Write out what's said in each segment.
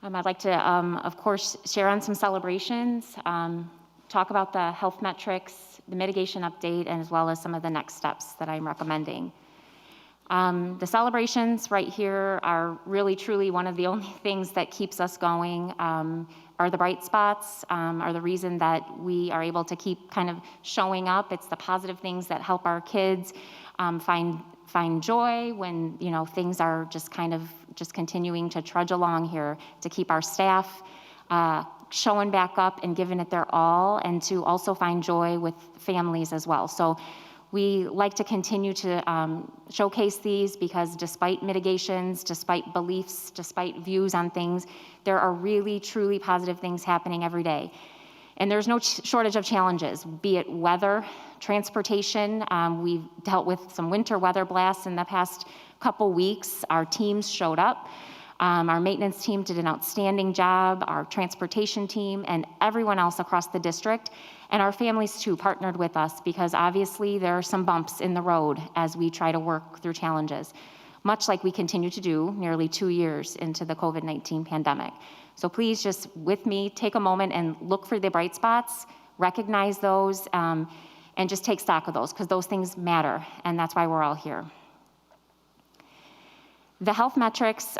I'd like to, of course, share on some celebrations, talk about the health metrics, the mitigation update, and as well as some of the next steps that I'm recommending. The celebrations right here are really truly one of the only things that keeps us going, are the bright spots, are the reason that we are able to keep kind of showing up. It's the positive things that help our kids find joy when, you know, things are just kind of just continuing to trudge along here, to keep our staff showing back up and giving it their all, and to also find joy with families as well. So we like to continue to showcase these because despite mitigations, despite beliefs, despite views on things, there are really truly positive things happening every day. And there's no shortage of challenges, be it weather, transportation. We've dealt with some winter weather blasts in the past couple weeks. Our teams showed up. Our maintenance team did an outstanding job, our transportation team, and everyone else across the district. And our families too partnered with us because obviously there are some bumps in the road as we try to work through challenges, much like we continue to do nearly 2 years into the COVID-19 pandemic. So please just with me, take a moment and look for the bright spots, recognize those, and just take stock of those because those things matter, and that's why we're all here. The health metrics,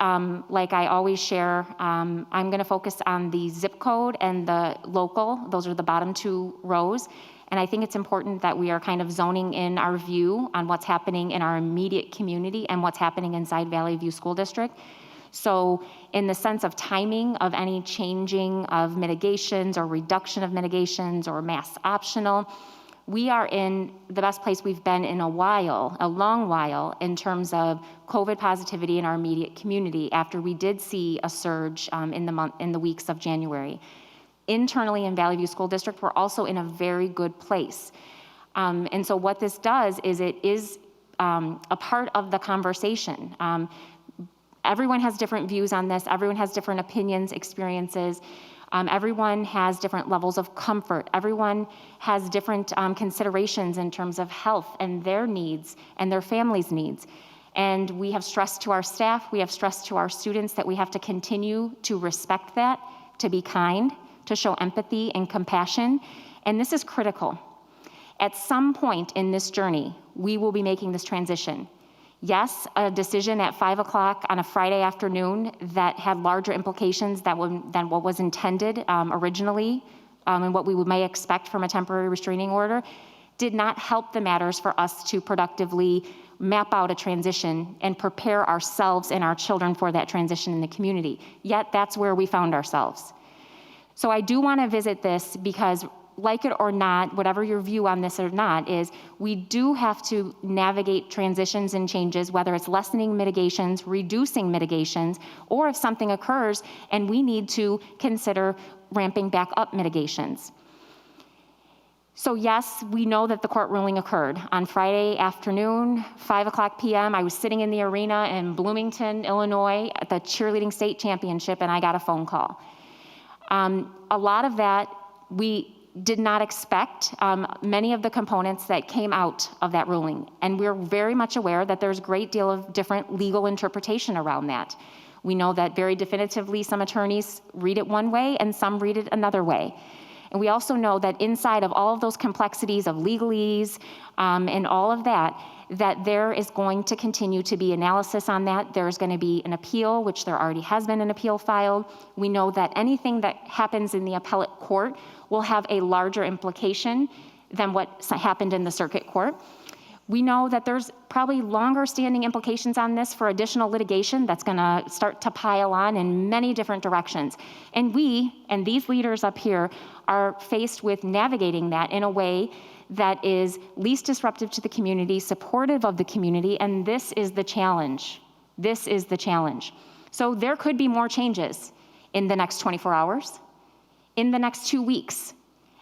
like I always share, I'm gonna focus on the zip code and the local. Those are the bottom 2 rows. And I think it's important that we are kind of zoning in our view on what's happening in our immediate community and what's happening inside Valley View School District. So in the sense of timing of any changing of mitigations or reduction of mitigations or mass optional, we are in the best place we've been in a while, a long while, in terms of COVID positivity in our immediate community after we did see a surge in the weeks of January. Internally in Valley View School District, we're also in a very good place. And so what this does is it is a part of the conversation. Everyone has different views on this. Everyone has different opinions, experiences. Everyone has different levels of comfort. Everyone has different considerations in terms of health and their needs and their families' needs. And we have stressed to our staff, we have stressed to our students that we have to continue to respect that, to be kind, to show empathy and compassion. And this is critical. At some point in this journey, we will be making this transition. Yes, a decision at 5 o'clock on a Friday afternoon that had larger implications than what was intended originally, and what we may expect from a temporary restraining order, did not help the matters for us to productively map out a transition and prepare ourselves and our children for that transition in the community. Yet that's where we found ourselves. So I do want to visit this because, like it or not, whatever your view on this or not is, we do have to navigate transitions and changes, whether it's lessening mitigations, reducing mitigations, or if something occurs and we need to consider ramping back up mitigations. So yes, we know that the court ruling occurred on Friday afternoon, 5 o'clock p.m. I was sitting in the arena in Bloomington, Illinois at the cheerleading state championship, and I got a phone call. A lot of that we did not expect, many of the components that came out of that ruling. And we're very much aware that there's a great deal of different legal interpretation around that. We know that very definitively some attorneys read it one way and some read it another way. And we also know that inside of all of those complexities of legalese and all of that, that there is going to continue to be analysis on that. There's going to be an appeal, which there already has been an appeal filed. We know that anything that happens in the appellate court will have a larger implication than what happened in the circuit court. We know that there's probably longer standing implications on this for additional litigation that's gonna start to pile on in many different directions. And we, and these leaders up here, are faced with navigating that in a way that is least disruptive to the community, supportive of the community, and this is the challenge. This is the challenge. So there could be more changes in the next 24 hours, in the next 2 weeks.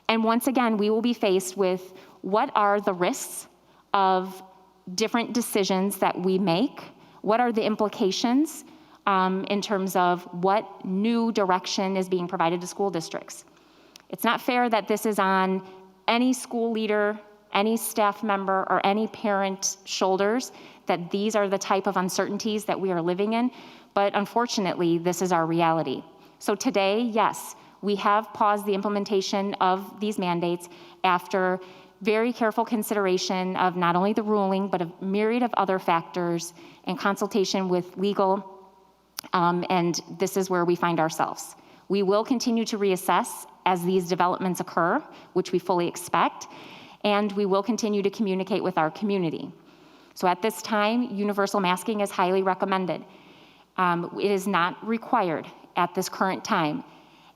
And once again, we will be faced with what are the risks of different decisions that we make? What are the implications in terms of what new direction is being provided to school districts? It's not fair that this is on any school leader, any staff member, or any parent's shoulders, that these are the type of uncertainties that we are living in. But unfortunately, this is our reality. So today, yes, we have paused the implementation of these mandates after very careful consideration of not only the ruling, but a myriad of other factors and consultation with legal, and this is where we find ourselves. We will continue to reassess as these developments occur, which we fully expect, and we will continue to communicate with our community. So at this time, universal masking is highly recommended. It is not required at this current time.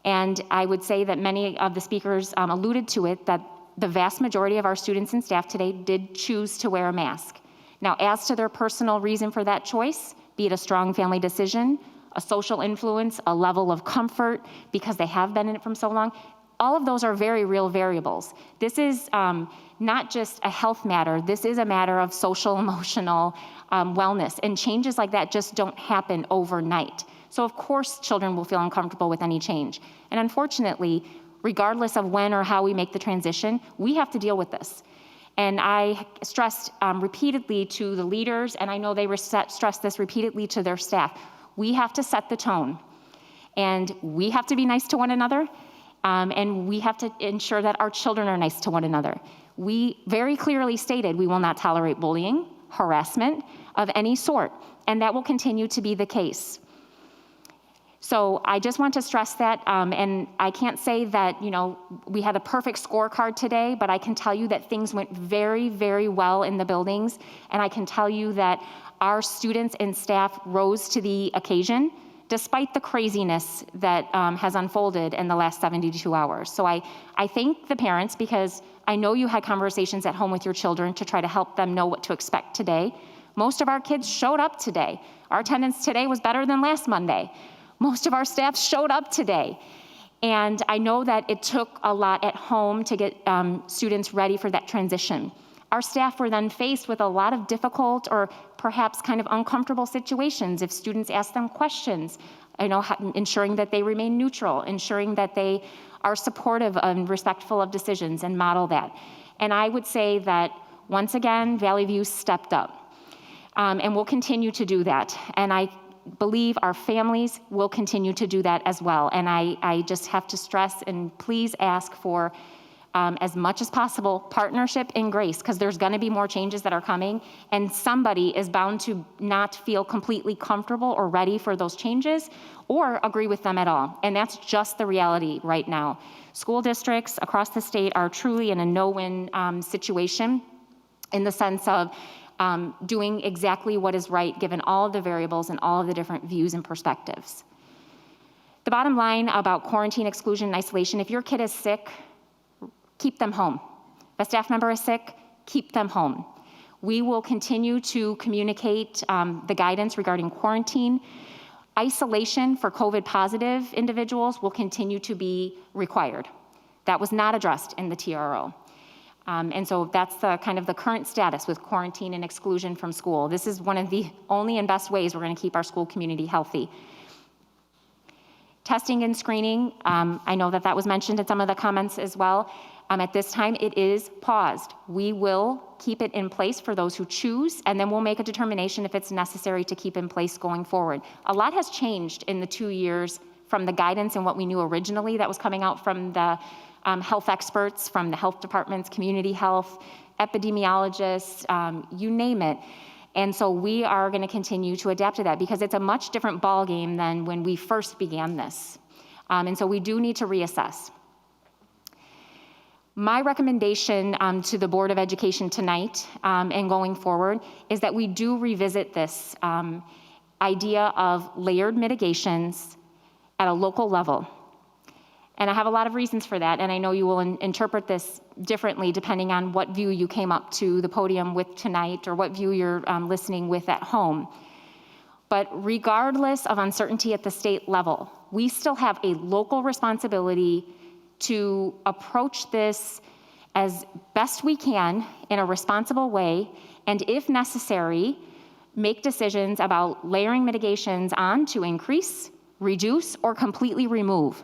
And I would say that many of the speakers alluded to it, that the vast majority of our students and staff today did choose to wear a mask. Now, as to their personal reason for that choice, be it a strong family decision, a social influence, a level of comfort because they have been in it from so long, all of those are very real variables. This is not just a health matter, this is a matter of social, emotional wellness, and changes like that just don't happen overnight. So of course children will feel uncomfortable with any change. And unfortunately, regardless of when or how we make the transition, we have to deal with this. And I stressed repeatedly to the leaders, and I know they stress this repeatedly to their staff, we have to set the tone. And we have to be nice to one another, and we have to ensure that our children are nice to one another. We very clearly stated we will not tolerate bullying, harassment of any sort, and that will continue to be the case. So I just want to stress that, and I can't say that, we had a perfect scorecard today, but I can tell you that things went very, very well in the buildings, and I can tell you that our students and staff rose to the occasion, despite the craziness that has unfolded in the last 72 hours. So I thank the parents, because I know you had conversations at home with your children to try to help them know what to expect today. Most of our kids showed up today. Our attendance today was better than last Monday. Most of our staff showed up today. And I know that it took a lot at home to get students ready for that transition. Our staff were then faced with a lot of difficult or perhaps kind of uncomfortable situations if students ask them questions, ensuring that they remain neutral, ensuring that they are supportive and respectful of decisions and model that. And I would say that once again, Valley View stepped up and will continue to do that. And I believe our families will continue to do that as well. And I just have to stress and please ask for as much as possible partnership and grace, because there's going to be more changes that are coming, and somebody is bound to not feel completely comfortable or ready for those changes or agree with them at all. And that's just the reality right now. School districts across the state are truly in a no-win situation, in the sense of doing exactly what is right given all of the variables and all of the different views and perspectives. The bottom line about quarantine, exclusion, and isolation: if your kid is sick, keep them home. If a staff member is sick, keep them home. We will continue to communicate the guidance regarding quarantine. Isolation for COVID positive individuals will continue to be required. That was not addressed in the TRO. And so that's the kind of the current status with quarantine and exclusion from school. This is one of the only and best ways we're going to keep our school community healthy. Testing and screening, I know that was mentioned in some of the comments as well. At this time, it is paused. We will keep it in place for those who choose, and then we'll make a determination if it's necessary to keep in place going forward. A lot has changed in the 2 years from the guidance and what we knew originally that was coming out from the health experts, from the health departments, community health, epidemiologists, you name it. And so we are going to continue to adapt to that, because it's a much different ballgame than when we first began this. And so we do need to reassess. My recommendation to the Board of Education tonight and going forward is that we do revisit this idea of layered mitigations at a local level. And I have a lot of reasons for that, and I know you will interpret this differently depending on what view you came up to the podium with tonight or what view you're listening with at home. But regardless of uncertainty at the state level, we still have a local responsibility to approach this as best we can in a responsible way, and if necessary, make decisions about layering mitigations on to increase, reduce, or completely remove.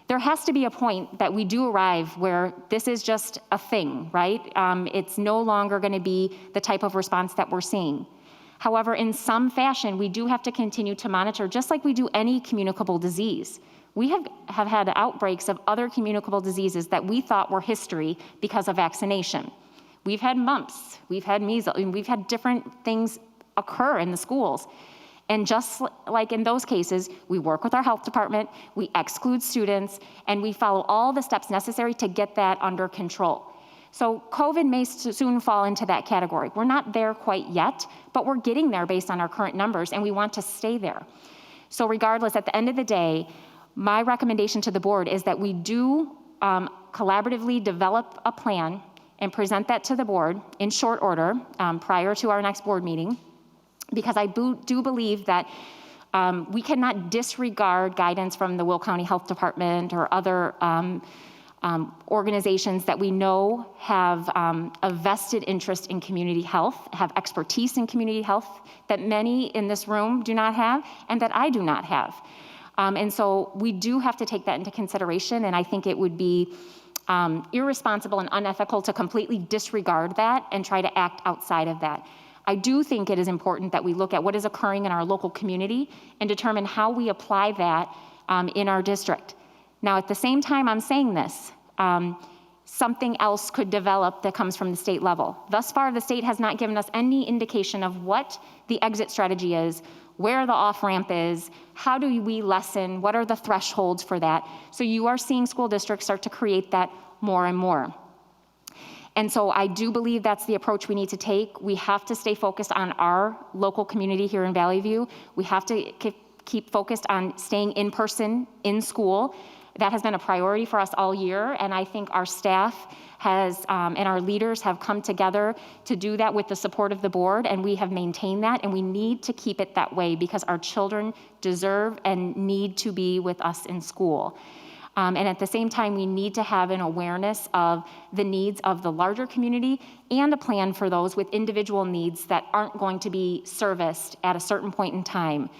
There has to be a point that we do arrive where this is just a thing, right? It's no longer going to be the type of response that we're seeing. However, in some fashion, we do have to continue to monitor, just like we do any communicable disease. We have had outbreaks of other communicable diseases that we thought were history because of vaccination. We've had mumps, we've had measles, and we've had different things occur in the schools. And just like in those cases, we work with our health department, we exclude students, and we follow all the steps necessary to get that under control. So COVID may soon fall into that category. We're not there quite yet, but we're getting there based on our current numbers, and we want to stay there. So regardless, at the end of the day, my recommendation to the board is that we do collaboratively develop a plan and present that to the board in short order prior to our next board meeting, because I do believe that we cannot disregard guidance from the Will County Health Department or other organizations that we know have a vested interest in community health, have expertise in community health that many in this room do not have and that I do not have. And so we do have to take that into consideration, and I think it would be irresponsible and unethical to completely disregard that and try to act outside of that. I do think it is important that we look at what is occurring in our local community and determine how we apply that in our district. Now, at the same time I'm saying this, something else could develop that comes from the state level. Thus far, the state has not given us any indication of what the exit strategy is, where the off-ramp is, how do we lessen, what are the thresholds for that. So you are seeing school districts start to create that more and more. And so I do believe that's the approach we need to take. We have to stay focused on our local community here in Valley View. We have to keep focused on staying in person in school. That has been a priority for us all year, and I think our staff has and our leaders have come together to do that with the support of the board, and we have maintained that, and we need to keep it that way because our children deserve and need to be with us in school. And at the same time, we need to have an awareness of the needs of the larger community and a plan for those with individual needs that aren't going to be serviced at a certain point in time.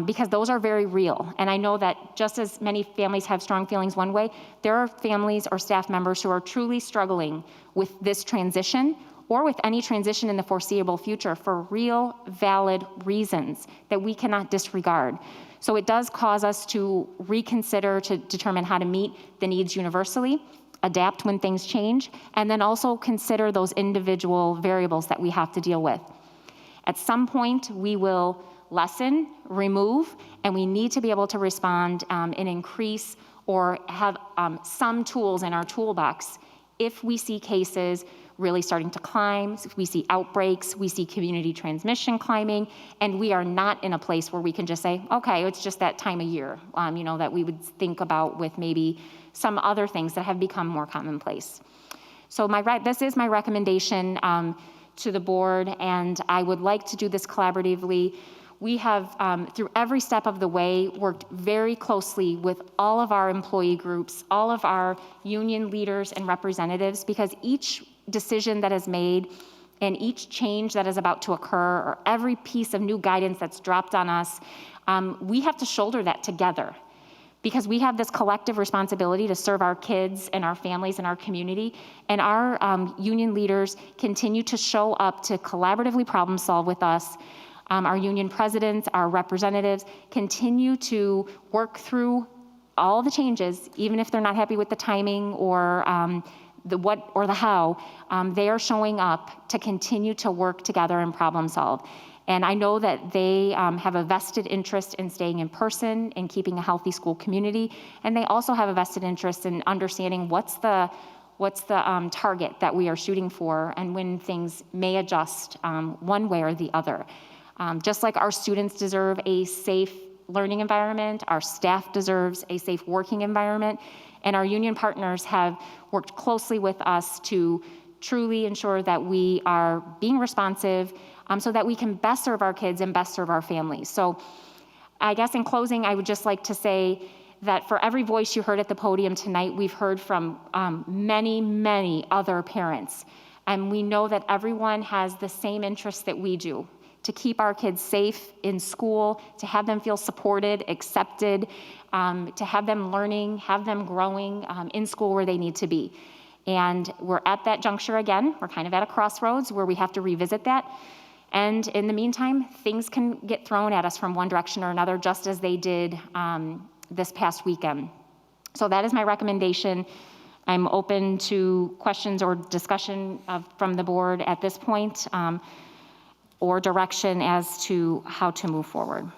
Because those are very real. And I know that just as many families have strong feelings one way, there are families or staff members who are truly struggling with this transition or with any transition in the foreseeable future for real, valid reasons that we cannot disregard. So it does cause us to reconsider to determine how to meet the needs universally, adapt when things change, and then also consider those individual variables that we have to deal with. At some point, we will lessen, remove, and we need to be able to respond and increase or have some tools in our toolbox if we see cases really starting to climb, if we see outbreaks, we see community transmission climbing, and we are not in a place where we can just say, okay, it's just that time of year, that we would think about with maybe some other things that have become more commonplace. So this is my recommendation to the board, and I would like to do this collaboratively. We have, through every step of the way, worked very closely with all of our employee groups, all of our union leaders and representatives, because each decision that is made and each change that is about to occur, or every piece of new guidance that's dropped on us, we have to shoulder that together, because we have this collective responsibility to serve our kids and our families and our community. And our union leaders continue to show up to collaboratively problem solve with us. Our union presidents, our representatives continue to work through all the changes, even if they're not happy with the timing or the what or the how. They are showing up to continue to work together and problem solve. And I know that they have a vested interest in staying in person and keeping a healthy school community. And they also have a vested interest in understanding what's the target that we are shooting for and when things may adjust one way or the other. Just like our students deserve a safe learning environment, our staff deserves a safe working environment, and our union partners have worked closely with us to truly ensure that we are being responsive so that we can best serve our kids and best serve our families. So I guess in closing, I would just like to say that for every voice you heard at the podium tonight, we've heard from many, many other parents. And we know that everyone has the same interests that we do, to keep our kids safe in school, to have them feel supported, accepted, to have them learning, have them growing in school where they need to be. And we're at that juncture again. We're kind of at a crossroads where we have to revisit that. And in the meantime, things can get thrown at us from one direction or another, just as they did this past weekend. So that is my recommendation. I'm open to questions or discussion from the board at this point, or direction as to how to move forward.